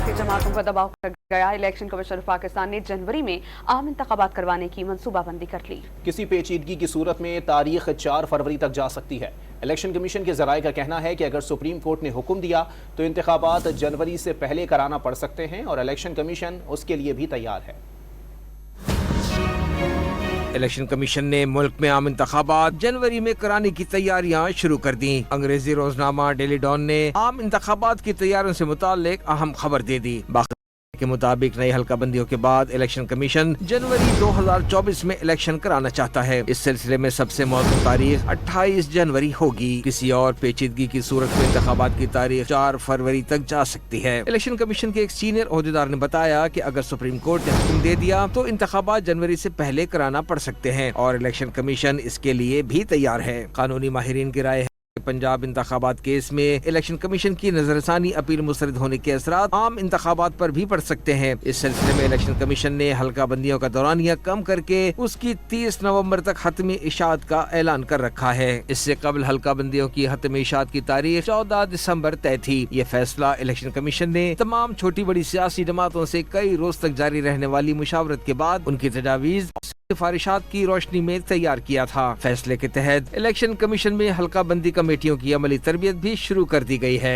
सियासी जमातों का दबाव कर गया। इलेक्शन कमीशन पाकिस्तान ने जनवरी में आम इंतखाबात करवाने की मनसूबाबंदी कर ली। किसी पेचीदगी की सूरत में तारीख 4 फरवरी तक जा सकती है। इलेक्शन कमीशन के ज़राए का कहना है कि अगर सुप्रीम कोर्ट ने हुक्म दिया तो इंतखाबात जनवरी से पहले कराना पड़ सकते हैं और इलेक्शन कमीशन उसके लिए भी तैयार है। इलेक्शन कमीशन ने मुल्क में आम इंतखाबात जनवरी में कराने की तैयारियां शुरू कर दी। अंग्रेजी रोजनामा डेली डॉन ने आम इंतखाबात की तैयारियों से मुताल्लिक अहम खबर दे दी। के मुताबिक नई हल्का बंदियों के बाद इलेक्शन कमीशन जनवरी 2024 में इलेक्शन कराना चाहता है। इस सिलसिले में सबसे मौजूद तारीख 28 जनवरी होगी। किसी और पेचीदगी की सूरत में इंतखाबात की तारीख 4 फरवरी तक जा सकती है। इलेक्शन कमीशन के एक सीनियर ओहदेदार ने बताया कि अगर सुप्रीम कोर्ट ने हुक्म दे दिया तो इंतखाबात जनवरी से पहले कराना पड़ सकते हैं और इलेक्शन कमीशन इसके लिए भी तैयार है। कानूनी माहिरीन की राय है पंजाब इंतखाबात केस में इलेक्शन कमीशन की नजरसानी अपील मुस्तरद होने के असरात आम इंतखाबात पर भी पड़ सकते हैं। इस सिलसिले में इलेक्शन कमीशन ने हल्का बंदियों का दौरानिया कम करके उसकी 30 नवंबर तक हतमी इशात का ऐलान कर रखा है। इससे कबल हल्का बंदियों की हतमी इशात की तारीख 14 दिसंबर तय थी। ये फैसला इलेक्शन कमीशन ने तमाम छोटी बड़ी सियासी जमातों से कई रोज तक जारी रहने वाली मुशावरत के बाद उनकी तजावीज सिफारिशात की रोशनी में तैयार किया था। फैसले के तहत इलेक्शन कमीशन में हल्का बंदी कमेटियों की अमली तरबियत भी शुरू कर दी गई है।